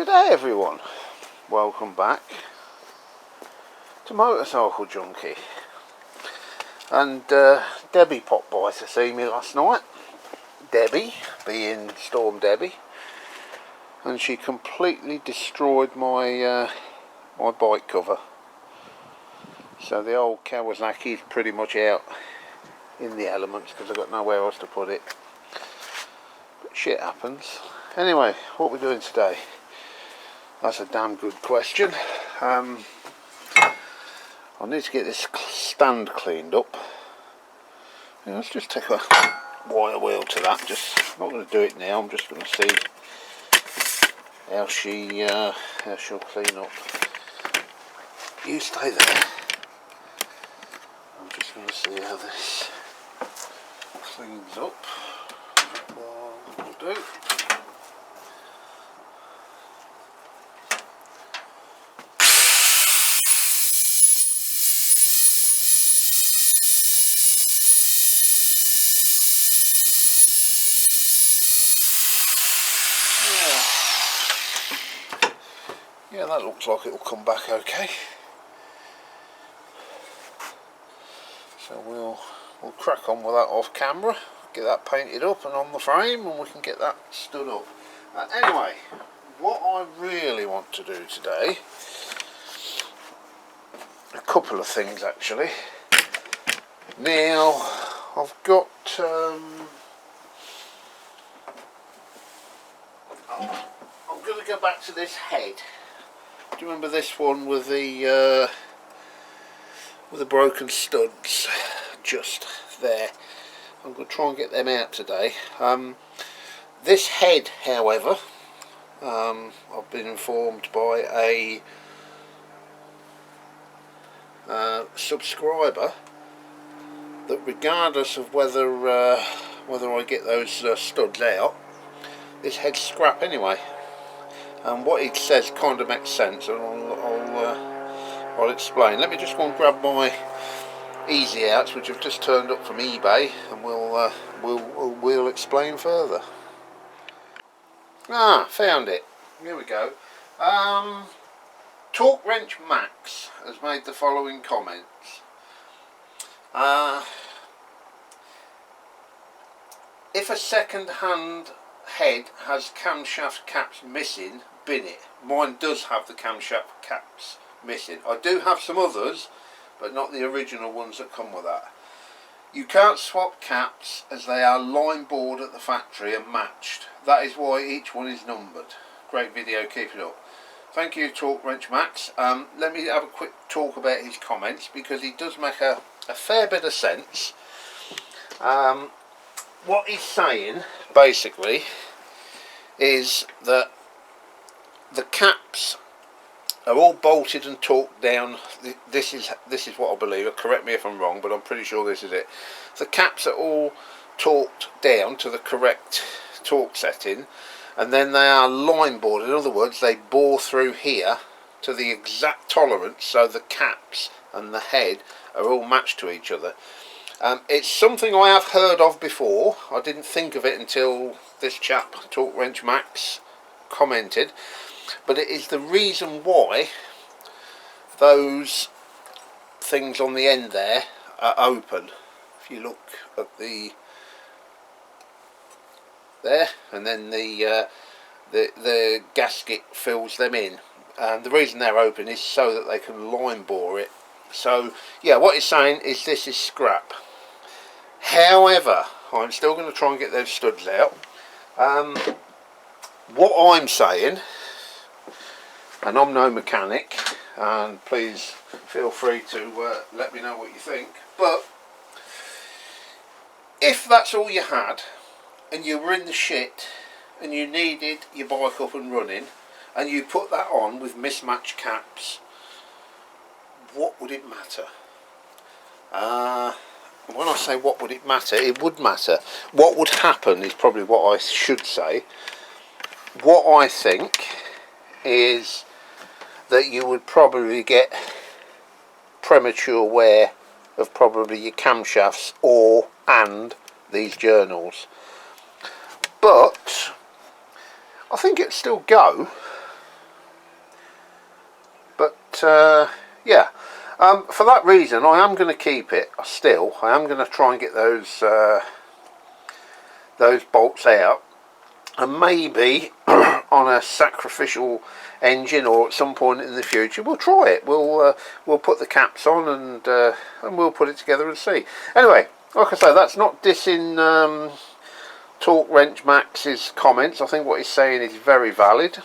Good day everyone, welcome back to Motorcycle Junkie. And Debbie popped by to see me last night, Debbie being Storm Debbie, and she completely destroyed my my bike cover. So the old Kawasaki is pretty much out in the elements because I've got nowhere else to put it. But shit happens. Anyway, what we're doing today? That's a damn good question. I need to get this stand cleaned up. Yeah, let's just take a wire wheel to that. I'm not going to do it now. I'm just going to see how she'll clean up. You stay there. I'm just going to see how this cleans up. Will do. Yeah, that looks like it will come back okay. So we'll crack on with that off camera, get that painted up and on the frame, and we can get that stood up. Anyway, what I really want to do today, a couple of things actually. Now, I've got I'm going to go back to this head. Do you remember this one with the broken studs just there? I'm going to try and get them out today. This head, however, I've been informed by a subscriber that regardless of whether I get those studs out, this head's scrap anyway. And what it says kind of makes sense, and I'll explain. Let me just go and grab my easy outs, which have just turned up from eBay, and we'll explain further. Found it. Here we go. Torque Wrench Max has made the following comments. If a second-hand head has camshaft caps missing, bin it. Mine does have the camshaft caps missing. I do have some others, but not the original ones that come with that. You can't swap caps as they are line bored at the factory and matched. That is why each one is numbered. Great video, keep it up. Thank you, Torque Wrench Max. Let me have a quick talk about his comments, because he does make a fair bit of sense. What he's saying basically is that the caps are all bolted and torqued down. This is what I believe. Correct me if I'm wrong, but I'm pretty sure this is it. The caps are all torqued down to the correct torque setting, and then they are line bored. In other words, they bore through here to the exact tolerance, so the caps and the head are all matched to each other. It's something I have heard of before. I didn't think of it until this chap, Torque Wrench Max, commented. But it is the reason why those things on the end there are open. If you look at there, and then the gasket fills them in. And the reason they're open is so that they can line bore it. So yeah, what he's saying is this is scrap. However, I'm still going to try and get those studs out. What I'm saying, and I'm no mechanic, and please feel free to let me know what you think, but if that's all you had and you were in the shit and you needed your bike up and running and you put that on with mismatched caps, what would it matter? When I say what would it matter, it would matter. What would happen is probably what I should say. What I think is that you would probably get premature wear of probably your camshafts and these journals. But I think it'd still go. yeah, for that reason I am going to keep it still. I am going to try and get those bolts out, and maybe on a sacrificial engine or at some point in the future we'll try it. We'll put the caps on and we'll put it together and see. Anyway, like I say, that's not dissing Torque Wrench Max's comments. I think what he's saying is very valid.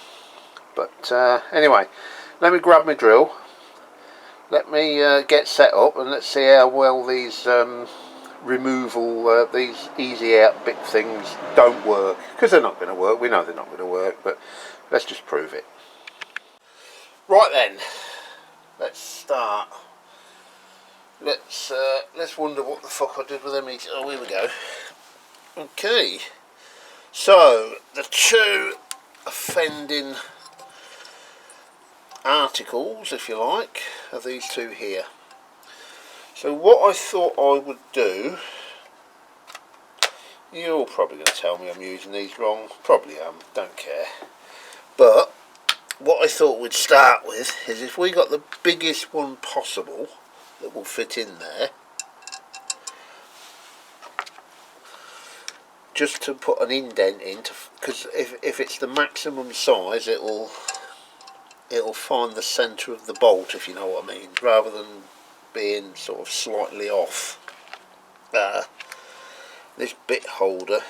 But anyway, let me grab my drill, let me get set up, and let's see how well these removal, these easy out bit things don't work, because they're not going to work. We know they're not going to work, but let's just prove it. Right then, let's start. Let's wonder what the fuck I did with them. Oh, here we go. Okay, so the two offending articles, if you like, are these two here. So what I thought I would do, you're probably going to tell me I'm using these wrong, probably am, don't care, but what I thought we'd start with is, if we got the biggest one possible that will fit in there, just to put an indent in, because if it's the maximum size, it'll find the centre of the bolt, if you know what I mean, rather than being sort of slightly off. This bit holder,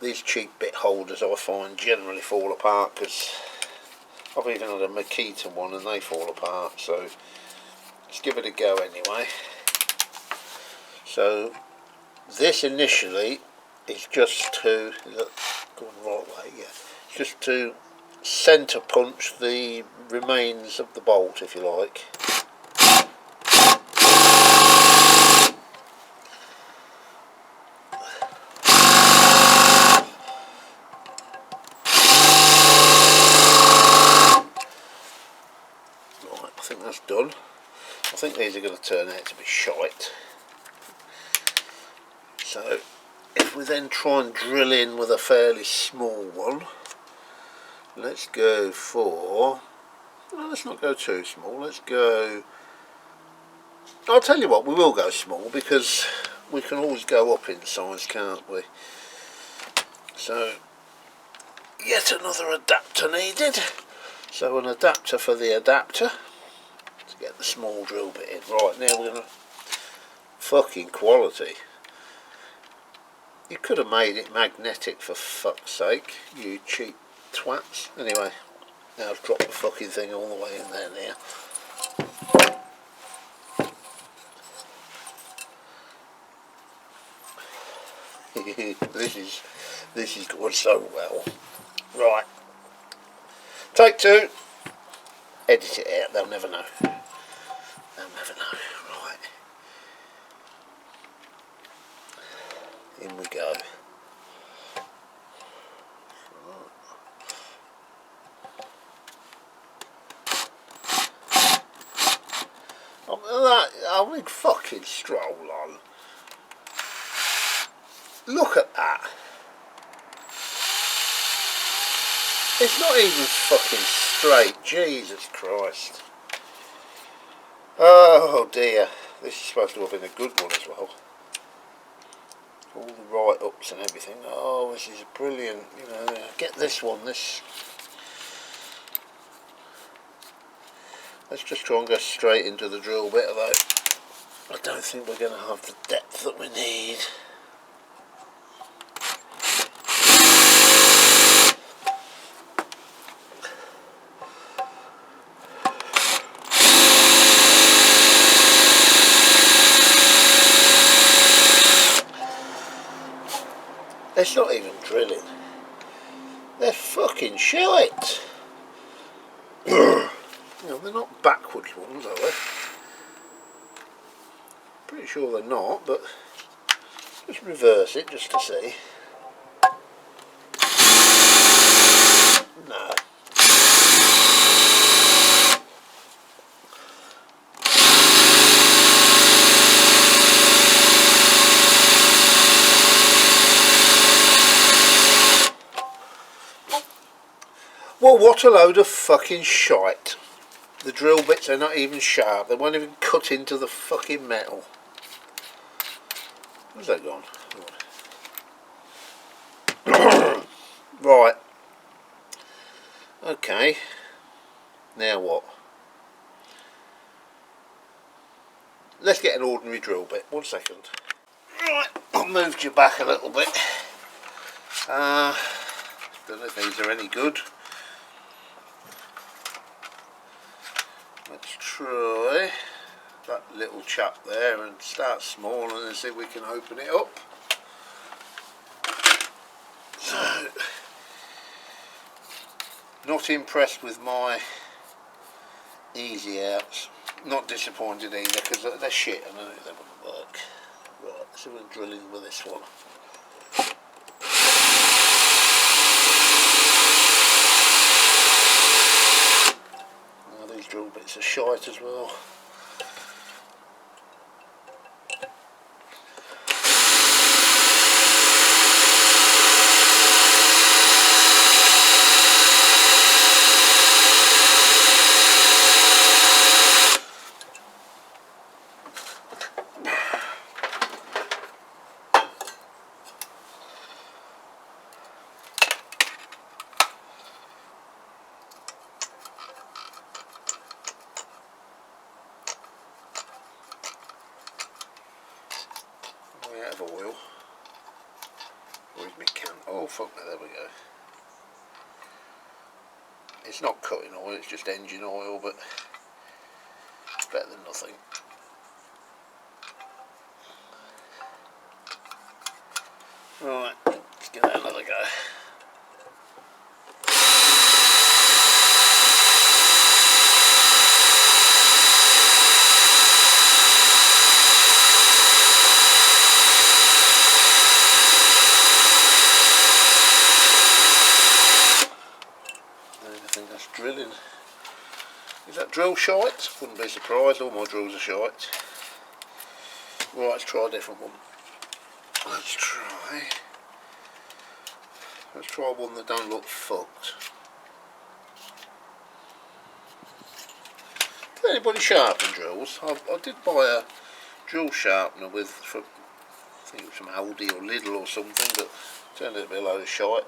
these cheap bit holders, I find generally fall apart, because I've even had a Makita one and they fall apart, so let's give it a go anyway. So this initially is just to, going the right way, yeah, just to centre punch the remains of the bolt, if you like. Right, I think that's done. I think these are going to turn out to be shite. So if we then try and drill in with a fairly small one, let's go for, well, let's not go too small, let's go, I'll tell you what, we will go small, because we can always go up in size, can't we? So yet another adapter needed, so an adapter for the adapter to get the small drill bit in. Right, now we're going to, fucking quality. You could have made it magnetic, for fuck's sake, you cheap twats. Anyway, now I've dropped the fucking thing all the way in there now. This is going so well. Right, take two. Edit it out, they'll never know. They'll never know. Right, in we go. I mean, fucking stroll on. Look at that. It's not even fucking straight. Jesus Christ. Oh dear. This is supposed to have been a good one as well. All the write-ups and everything. Oh, this is brilliant. You know, get this one. This. Let's just try and go straight into the drill bit, although I don't think we're going to have the depth that we need. It's not even drilling. They're fucking shite. No, they're not backwards ones, are they? Pretty sure they're not, but just reverse it just to see. No. Well, what a load of fucking shite. The drill bits are not even sharp. They won't even cut into the fucking metal. Where's that gone? Right. Okay. Now what? Let's get an ordinary drill bit. 1 second. Right. I've moved you back a little bit. Don't know if these are any good. Let's try that little chap there and start small and then see if we can open it up. So, not impressed with my easy outs. Not disappointed either because they're shit and I know they wouldn't work. Right, so we're drilling with this one. Now these drill bits are shite as well. Out of oil. Where's my can? Oh fuck me, there we go. It's not cutting oil, it's just engine oil, but it's better than nothing. Right, let's give that another go. Drilling. Is that drill shite? Wouldn't be surprised, all my drills are shite. Right, let's try a different one. Let's try one that don't look fucked. Does anybody sharpen drills? I did buy a drill sharpener with, from, I think it was from Aldi or Lidl or something, but it turned out to be a load of shite.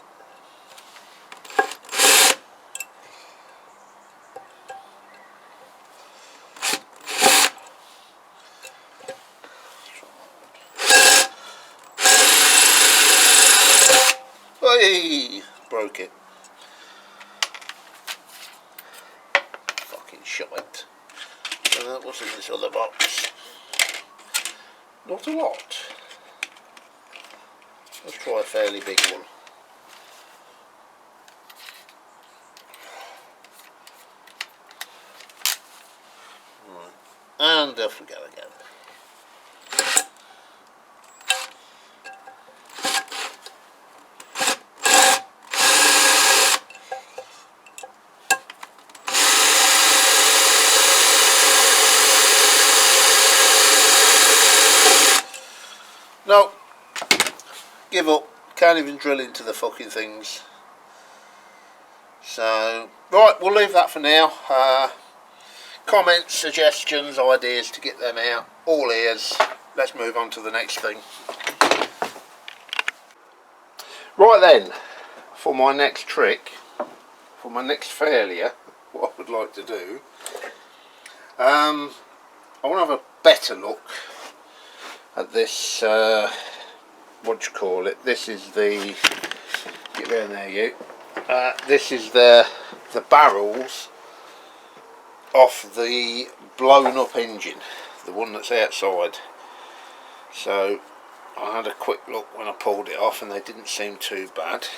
Hey, broke it. Fucking shite. What's in this other box? Not a lot. Let's try a fairly big one. Right. And off we go again. No, give up, can't even drill into the fucking things. So, right, we'll leave that for now. Comments, suggestions, ideas to get them out, all ears. Let's move on to the next thing. Right then, for my next trick, for my next failure, what I would like to do, I want to have a better look at this, what do you call it, this is the, get down there you, this is the barrels off the blown up engine, the one that's outside. So I had a quick look when I pulled it off and they didn't seem too bad,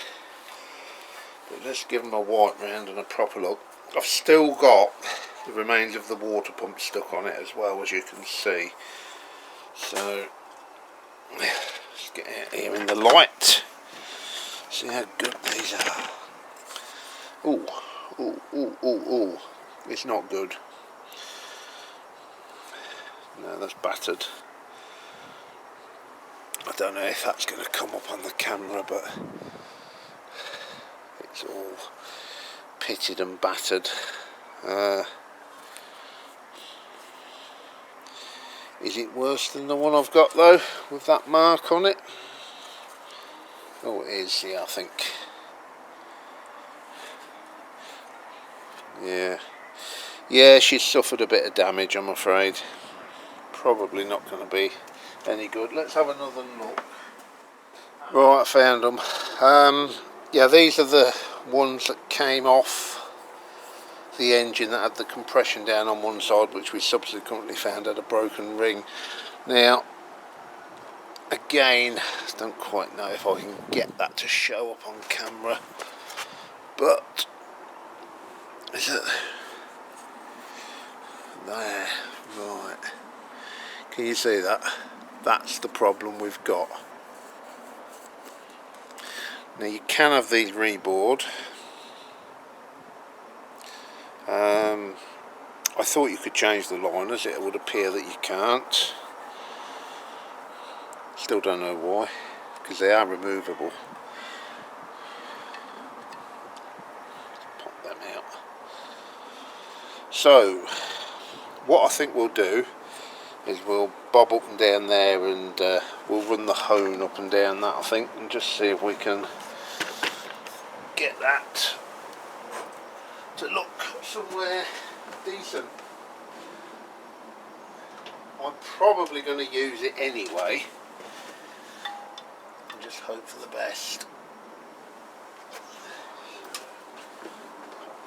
but let's give them a wipe round and a proper look. I've still got the remains of the water pump stuck on it as well, as you can see. So let's get out here in the light, see how good these are. Ooh, ooh, ooh, ooh, ooh, it's not good. No, that's battered. I don't know if that's going to come up on the camera, but it's all pitted and battered. Is it worse than the one I've got though, with that mark on it? Oh, it is, yeah, I think. Yeah. Yeah, she's suffered a bit of damage, I'm afraid. Probably not going to be any good. Let's have another look. Right, I found them. Yeah, these are the ones that came off the engine that had the compression down on one side, which we subsequently found had a broken ring. Now, again, don't quite know if I can get that to show up on camera, but is it there? Right, can you see that? That's the problem we've got. Now you can have these rebored. I thought you could change the liners. It would appear that you can't. Still don't know why, because they are removable. Pop them out. So what I think we'll do is we'll bob up and down there, and we'll run the hone up and down that, I think, and just see if we can get that to look somewhere decent. I'm probably going to use it anyway, and just hope for the best.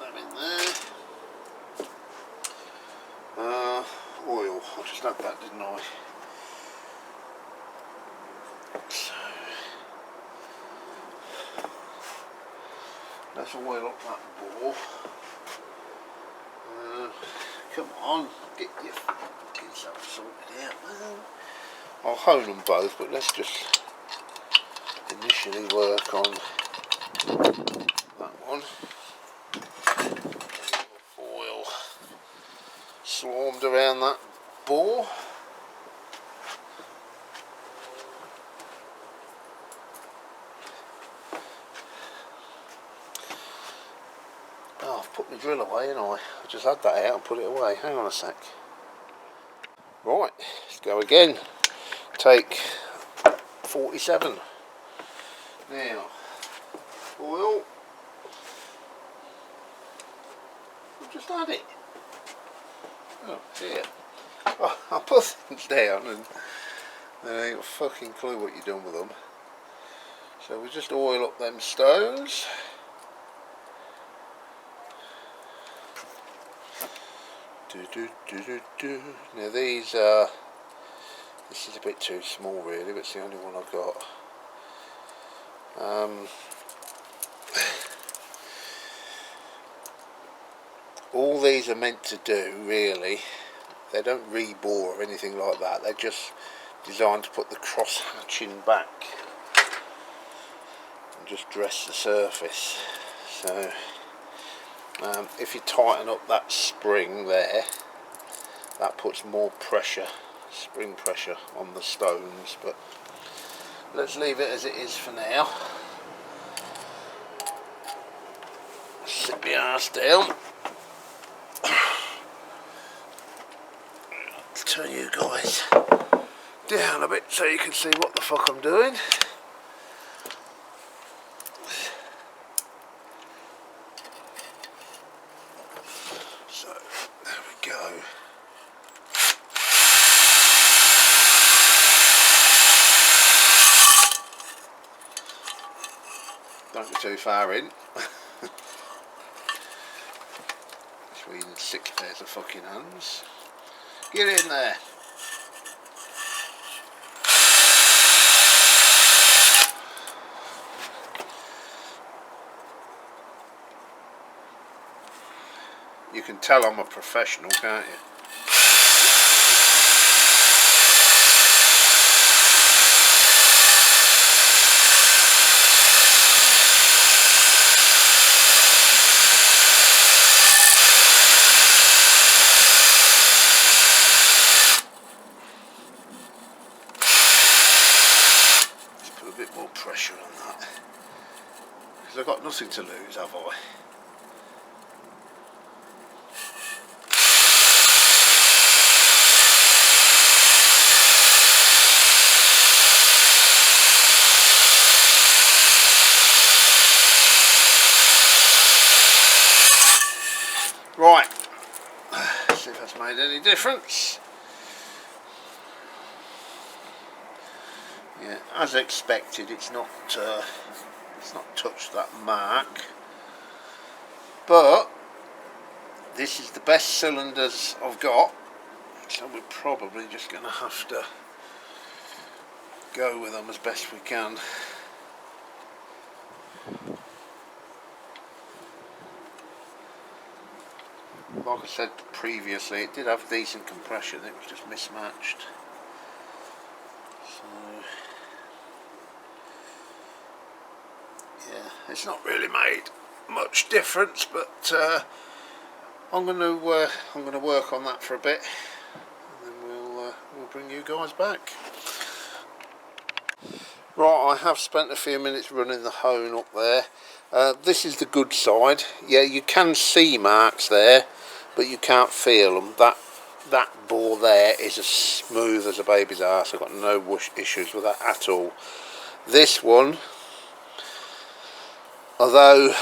Put them in there. Oil, I just had that, didn't I? So let's oil up that bore. Come on, get yourself sorted out, man. I'll hone them both, but let's just initially work on that one. Oil swarmed around that bore. Oh, I've put my drill away, haven't I? I just had that out and put it away. Hang on a sec. Right, let's go again. Take 47. Now, oil. We've just had it. Oh, here. Oh, I'll put things down and they ain't a fucking clue what you've done with them. So we just oil up them stones. Now these are, this is a bit too small really, but it's the only one I've got. All these are meant to do really, they don't rebore or anything like that, they're just designed to put the cross hatching back and just dress the surface. So if you tighten up that spring there, that puts more pressure, spring pressure on the stones, but let's leave it as it is for now. Sit my arse down. I'll turn you guys down a bit so you can see what the fuck I'm doing. So, there we go. Don't go too far in. Between 6 pairs of fucking hands. Get in there. You can tell I'm a professional, can't you? Just put a bit more pressure on that, because I've got nothing to lose, have I? that's made any difference. Yeah, as expected, it's not touched that mark, but this is the best cylinders I've got, so we're probably just going to have to go with them as best we can. Like I said previously, it did have decent compression, it was just mismatched. So yeah, it's not really made much difference, but I'm going to work on that for a bit, and then we'll bring you guys back. Right, I have spent a few minutes running the hone up there. This is the good side. Yeah, you can see marks there, but you can't feel them. That bore there is as smooth as a baby's arse. I've got no issues with that at all. This one, although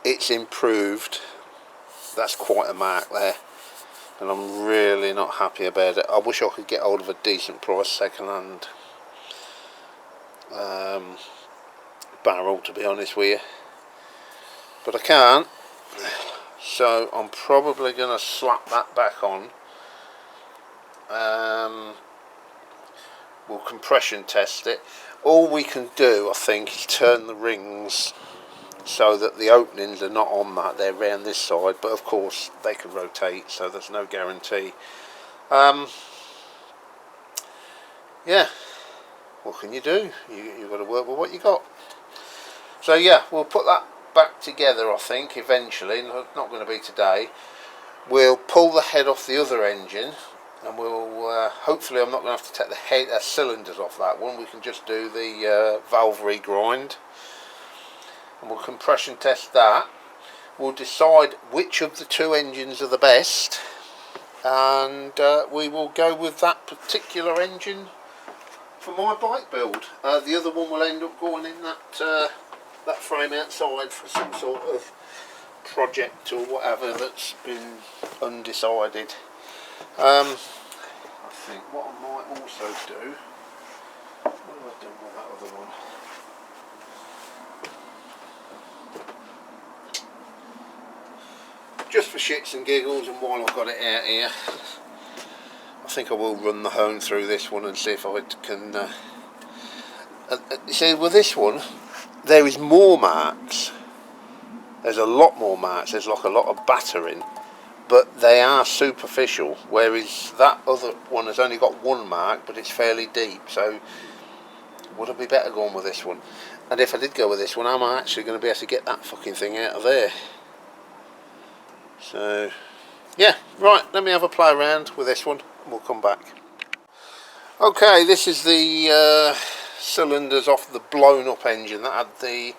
it's improved, that's quite a mark there, and I'm really not happy about it. I wish I could get hold of a decent price second-hand barrel, to be honest with you, but I can't, so I'm probably going to slap that back on. We'll compression test it. All we can do, I think, is turn the rings so that the openings are not on that, they're round this side, but of course they can rotate, so there's no guarantee. Yeah, what can you do? You've got to work with what you got. So yeah, we'll put that back together, I think, eventually. Not going to be today. We'll pull the head off the other engine, and we'll hopefully I'm not going to have to take the cylinders off that one. We can just do the valve regrind, and we'll compression test that. We'll decide which of the two engines are the best, and we will go with that particular engine for my bike build. The other one will end up going in that frame outside for some sort of project or whatever that's been undecided. I think what I might also do, what have I done with that other one? Just for shits and giggles, and while I've got it out here, I think I will run the hone through this one and see if I can you see, with this one there is more marks. There's a lot more marks. There's like a lot of battering, but they are superficial, whereas that other one has only got one mark, but it's fairly deep. So would I be better going with this one? And if I did go with this one, am I actually going to be able to get that fucking thing out of there? So yeah, right, let me have a play around with this one and we'll come back. Okay, this is the cylinders off the blown up engine that had the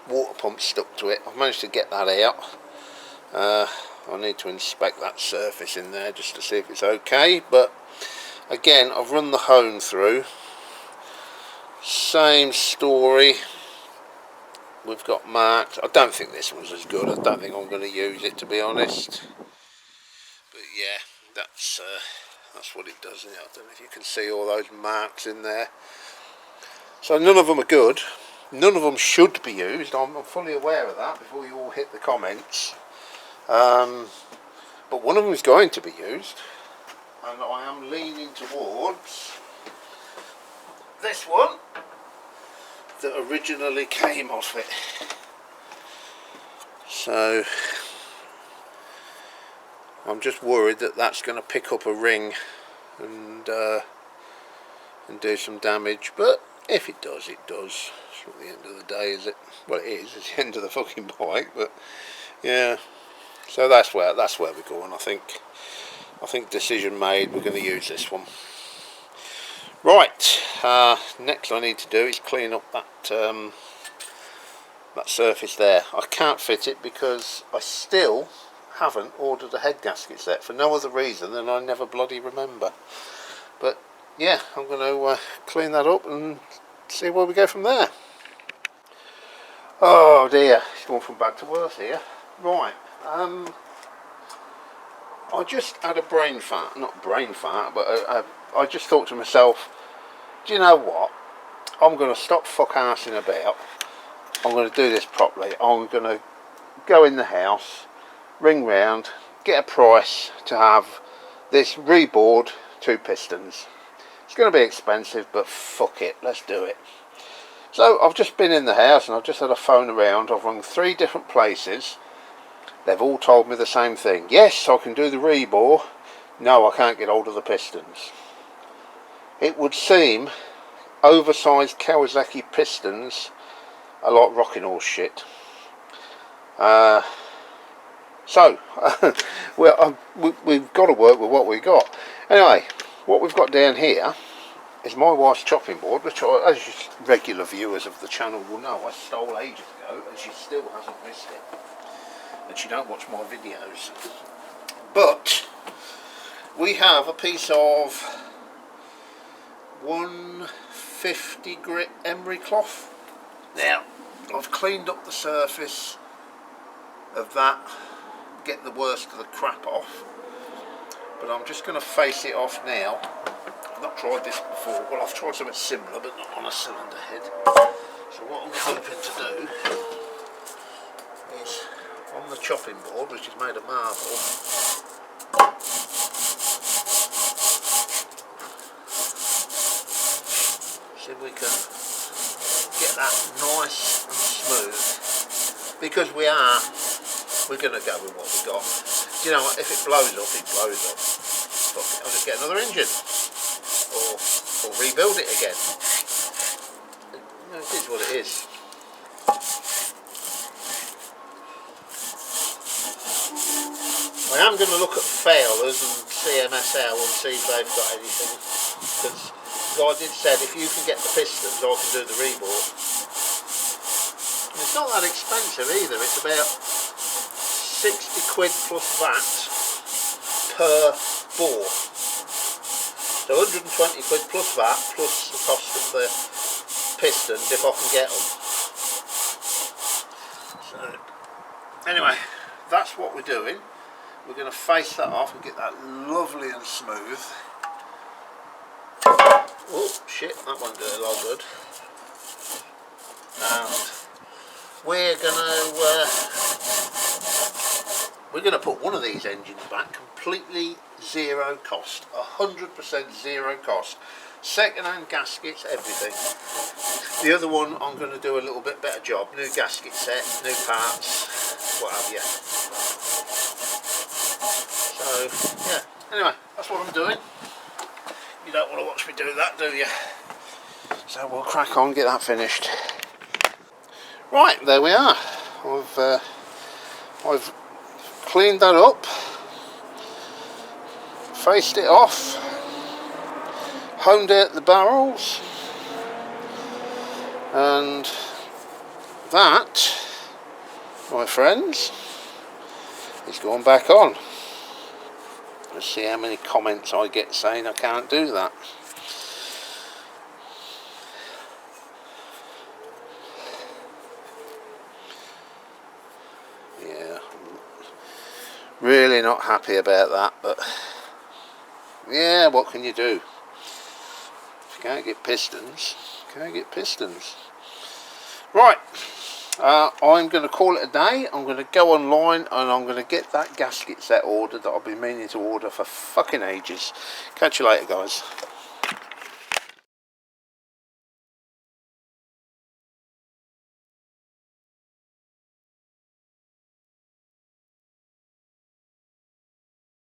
water pump stuck to it. I've managed to get that out. I need to inspect that surface in there just to see if it's okay, but again, I've run the hone through. Same story. We've got marks. I don't think this one's as good. I don't think I'm going to use it, to be honest. But yeah, that's what it does. I don't know if you can see all those marks in there. So none of them are good. None of them should be used. I'm fully aware of that before you all hit the comments. But one of them is going to be used, and I am leaning towards this one that originally came off it. So I'm just worried that that's going to pick up a ring and do some damage, but if it does, it does. It's not the end of the day, is it? Well, it is. It's the end of the fucking bike, but yeah. So that's where we're going. I think decision made. We're going to use this one. Right. Next, I need to do is clean up that that surface there. I can't fit it because I still haven't ordered a head gasket set for no other reason than I never bloody remember. But yeah, I'm going to clean that up and see where we go from there. Oh dear, it's going from bad to worse here. Right, I just had a brain fart, not brain fart, but I just thought to myself, do you know what? I'm going to stop fuck-arsing about. I'm going to do this properly. I'm going to go in the house, ring round, get a price to have this rebored 2 pistons. It's going to be expensive, but fuck it, let's do it. So I've just been in the house and I've just had a phone around. I've rung 3 different places. They've all told me the same thing. Yes, I can do the rebore. No, I can't get hold of the pistons. It would seem oversized Kawasaki pistons are like rocking horse shit. So well, we've got to work with what we got. Anyway, what we've got down here is my wife's chopping board, which as regular viewers of the channel will know, I stole ages ago, and she still hasn't missed it. And she don't watch my videos. But we have a piece of 150 grit emery cloth. Now, I've cleaned up the surface of that, get the worst of the crap off, but I'm just going to face it off now. I've not tried this before. Well, I've tried something similar, but not on a cylinder head. So what I'm hoping to do is, on the chopping board, which is made of marble, see if we can get that nice and smooth, because we're going to go with what we got. You know what, if it blows up, it blows up. Fuck it, I'll just get another engine, or rebuild it again. It is what it is. I am going to look at failures and CMSL and see if they've got anything, because the guy did said if you can get the pistons I can do the reboard. And it's not that expensive either, it's about 60 quid plus VAT per bore. So 120 quid plus VAT plus the cost of the pistons if I can get them. So anyway, that's what we're doing. We're going to face that off and get that lovely and smooth. Oh shit, that won't do a lot good. And we're going to put one of these engines back completely zero cost, 100% zero cost. Second-hand gaskets, everything. The other one I'm going to do a little bit better job. New gasket set, new parts, what have you. So yeah, anyway, that's what I'm doing. You don't want to watch me do that, do you? So we'll crack on, get that finished. Right, there we are. I've cleaned that up, faced it off, honed out the barrels, and that, my friends, is going back on. Let's see how many comments I get saying I can't do that. Yeah, I'm really not happy about that, but yeah, what can you do? If you can't get pistons, you can't get pistons. Right, I'm going to call it a day. I'm going to go online and I'm going to get that gasket set ordered that I've been meaning to order for fucking ages. Catch you later, guys.